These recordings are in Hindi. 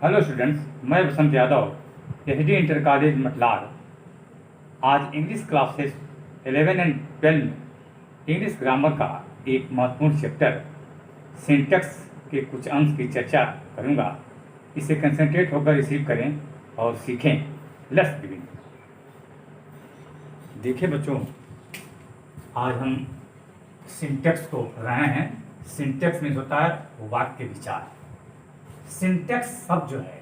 हेलो स्टूडेंट्स, मैं Basant Yadav H D inter college Matlar. आज इंग्लिश क्लासेस 11 एंड 12 में इंग्लिश ग्रामर का एक महत्वपूर्ण चैप्टर सिंटैक्स के कुछ अंश की चर्चा करूंगा। इसे कंसंट्रेट होकर रिसीव करें और सीखें। Let's begin. देखिए बच्चों, आज हम सिंटैक्स को पढ़ रहे हैं। सिंटैक्स मीन्स होता है वाक्य विचार। सिंटैक्स शब्द जो है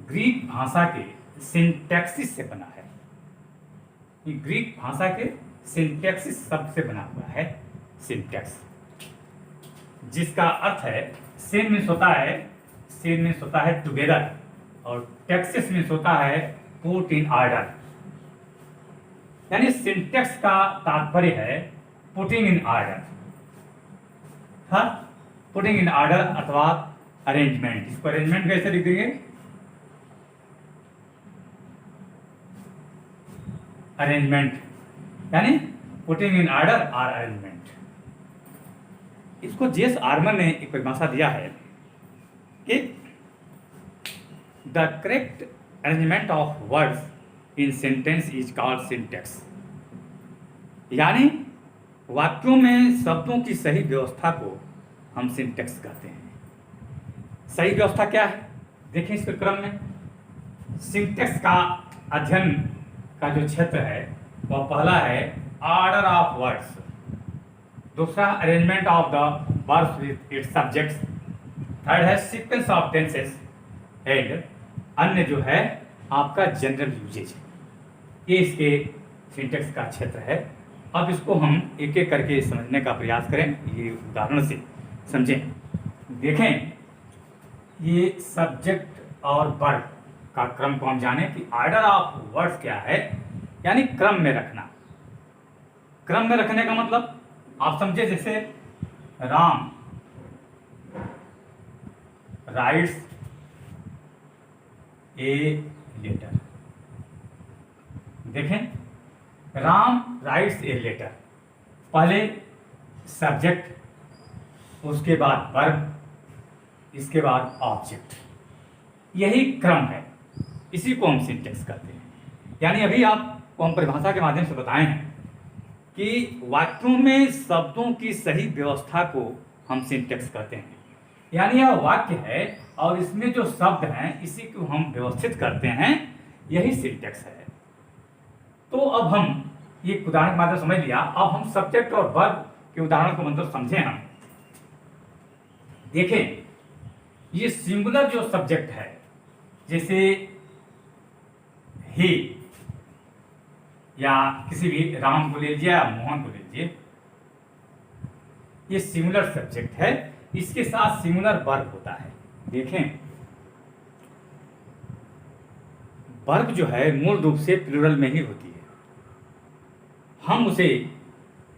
ग्रीक भाषा के सिंटैक्सिस से बना है। ये ग्रीक भाषा के सिंटैक्सिस शब्द से बना हुआ है सिंटैक्स, जिसका अर्थ है सिन मीन्स होता है टुगेदर, और टैक्सिस मीन्स होता है पुट इन ऑर्डर। यानी सिंटैक्स का तात्पर्य है पुटिंग इन ऑर्डर। हाँ, पुटिंग इन ऑर्डर अथवा अरेंजमेंट। इसको अरेंजमेंट कैसे लिख देंगे? अरेंजमेंट यानी पुटिंग इन ऑर्डर और अरेंजमेंट। इसको जेस आर्मर ने एक परिभाषा दिया है कि the correct arrangement of words in sentence is called syntax. यानी वाक्यों में शब्दों की सही व्यवस्था को हम सिंटैक्स कहते हैं। सही व्यवस्था क्या है? देखें इसके क्रम में सिंटैक्स का अध्ययन का जो क्षेत्र है वह पहला है ऑर्डर ऑफ वर्ड्स, दूसरा arrangement of the words with its subjects, third है सीक्वेंस ऑफ टेंसेस, एंड अन्य जो है आपका जनरल यूजेज। ये इसके सिंटैक्स का क्षेत्र है। अब इसको हम एक एक करके समझने का प्रयास करें, ये उदाहरण से समझें। देखें, ये सब्जेक्ट और वर्ब का क्रम को हम जाने कि ऑर्डर ऑफ वर्ड्स क्या है, यानी क्रम में रखना। क्रम में रखने का मतलब आप समझे, जैसे राम राइट्स ए लेटर। देखें, राम राइट्स ए लेटर, पहले सब्जेक्ट, उसके बाद वर्ब, इसके बाद ऑब्जेक्ट। यही क्रम है, इसी को हम सिंटैक्स कहते हैं। यानी अभी आपको हम परिभाषा के माध्यम से बताए हैं कि वाक्यों में शब्दों की सही व्यवस्था को हम सिंटैक्स कहते हैं। यानी यह वाक्य है और इसमें जो शब्द हैं इसी को हम व्यवस्थित करते हैं, यही सिंटैक्स है। तो अब हम ये उदाहरण के माध्यम से समझ लिया। अब हम सब्जेक्ट और वर्ब के उदाहरण को मतलब समझें। हम देखें, ये सिंगुलर जो सब्जेक्ट है, जैसे ही, या किसी भी राम को ले लीजिए या मोहन को ले लीजिए, ये सिंगुलर सब्जेक्ट है। इसके साथ सिंगुलर वर्ब होता है। देखें, वर्ब जो है मूल रूप से प्लूरल में ही होती है। हम उसे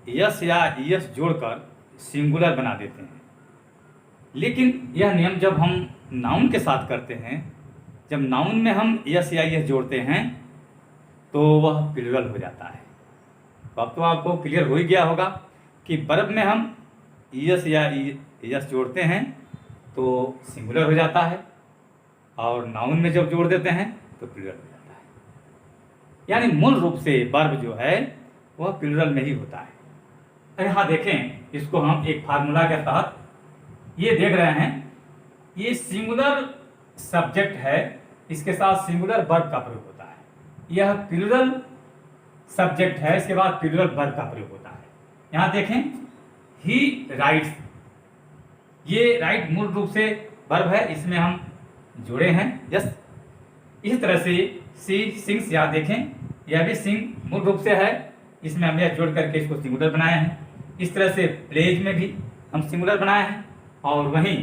यस या यस जोड़कर सिंगुलर बना देते हैं, लेकिन यह नियम जब हम नाउन के साथ करते हैं, जब नाउन में हम यस या यस जोड़ते हैं तो वह प्लूरल हो जाता है। तो अब तो आपको क्लियर हो ही गया होगा कि वर्ब में हम यस या यस जोड़ते हैं तो सिंगुलर हो जाता है, और नाउन में जब जोड़ देते हैं तो प्लूरल हो जाता है। यानी मूल रूप से वर्ब जो है वह प्लूरल में ही होता है। यहाँ देखें, इसको हम एक फार्मूला के तहत ये देख रहे हैं, ये सिंगुलर सब्जेक्ट है, इसके साथ सिंगुलर वर्ब का प्रयोग होता है। यह प्लूरल सब्जेक्ट है, इसके बाद प्लूरल वर्ब का प्रयोग होता है। यहाँ देखें, ही राइट्स, ये राइट मूल रूप से वर्ब है, इसमें हम जोड़े हैं यस। इसी तरह से सी सिंग्स, यहाँ देखें, यह भी सिंग मूल रूप से है, इसमें हम यह जोड़ करके इसको सिंगुलर बनाए हैं। इस तरह से प्लेज में भी हम सिंगुलर बनाए हैं। और वहीं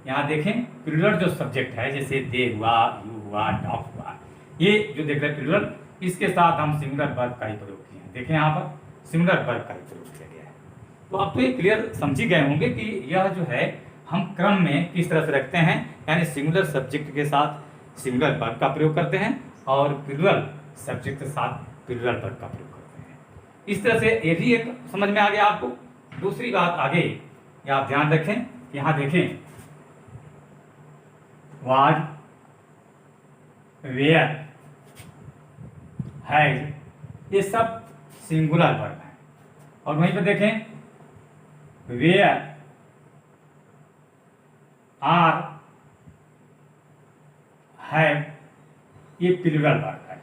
यहाँ देखें, प्लूरल जो सब्जेक्ट है, जैसे दे हुआ, यू हुआ, डॉग हुआ, ये जो देख रहे हैं प्लूरल, इसके साथ हम सिंगुलर वर्ब का ही प्रयोग किए हैं। देखें, यहाँ पर सिंगुलर वर्ब का ही प्रयोग किया गया है। तो अब तो ये क्लियर समझ ही गए होंगे कि यह जो है हम क्रम में किस तरह से रखते हैं। यानी सिंगुलर सब्जेक्ट के साथ सिंगुलर वर्ब का प्रयोग करते हैं और प्लूरल सब्जेक्ट के साथ प्लूरल वर्ब का प्रयोग करते हैं। इस तरह से ये भी एक समझ में आ गया आपको। दूसरी बात आगे, या आप ध्यान रखें, यहाँ देखें, वाज वेयर, हैज, ये सब सिंगुलर वर्ब है। और वहीं पर देखें वेयर, आर, हैव, ये प्लूरल वर्ब है,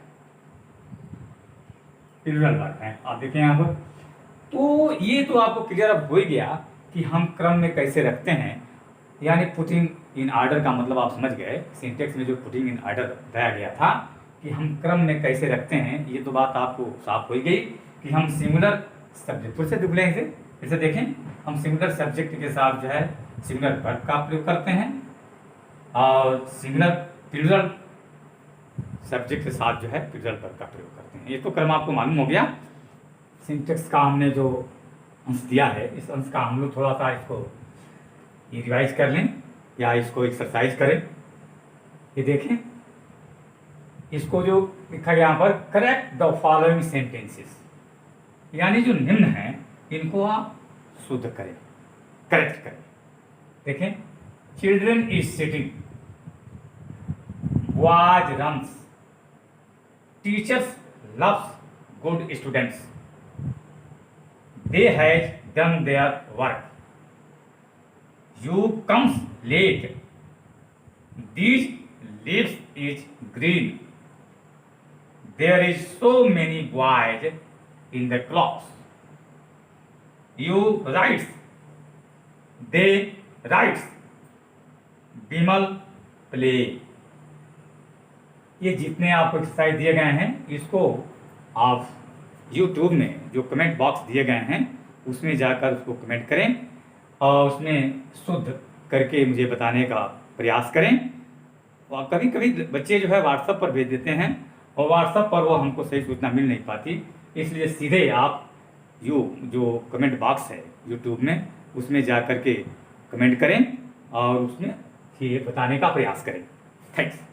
प्लूरल वर्ब है। आप देखें यहाँ पर, तो ये तो आपको क्लियर अब हो ही गया कि हम क्रम में कैसे रखते हैं, यानी पुटिंग इन ऑर्डर का मतलब आप समझ गए। सिंटेक्स में जो पुटिंग इन ऑर्डर बताया गया था कि हम क्रम में कैसे रखते हैं, ये तो बात आपको साफ हो गई कि हम सिंगुलर सब्जेक्ट, फिर से दुगले इसे फिर से देखें, हम सिंगुलर सब्जेक्ट के साथ जो है सिंगुलर वर्ब का प्रयोग करते हैं और सिंगुलर प्लूरल सब्जेक्ट के साथ जो है प्लूरल वर्ब का प्रयोग करते हैं। ये तो क्रम आपको मालूम हो गया। सिंटेक्स का हमने जो अंश दिया है, इस अंश का हम लोग थोड़ा सा इसको ये रिवाइज कर लें या इसको एक्सरसाइज करें। ये देखें, इसको जो लिखा गया यहाँ पर, करेक्ट द फॉलोइंग सेंटेंसेस, यानी जो निम्न है इनको आप शुद्ध करें, करेक्ट करें। देखें, children is sitting, boys runs, teachers loves good students, they has done their work, you comes late, these leaves is green, there is so many boys in the class, you writes, they writes, Bimal play। ये जितने आपको एक्सरसाइज दिए गए हैं इसको आप YouTube में जो कमेंट बॉक्स दिए गए हैं उसमें जाकर उसको कमेंट करें और उसमें शुद्ध करके मुझे बताने का प्रयास करें। और कभी कभी बच्चे जो है व्हाट्सएप पर भेज देते हैं और व्हाट्सएप पर वो हमको सही सूचना मिल नहीं पाती, इसलिए सीधे आप जो कमेंट बॉक्स है YouTube में उसमें जा कर के कमेंट करें और उसमें ये बताने का प्रयास करें। थैंक्स।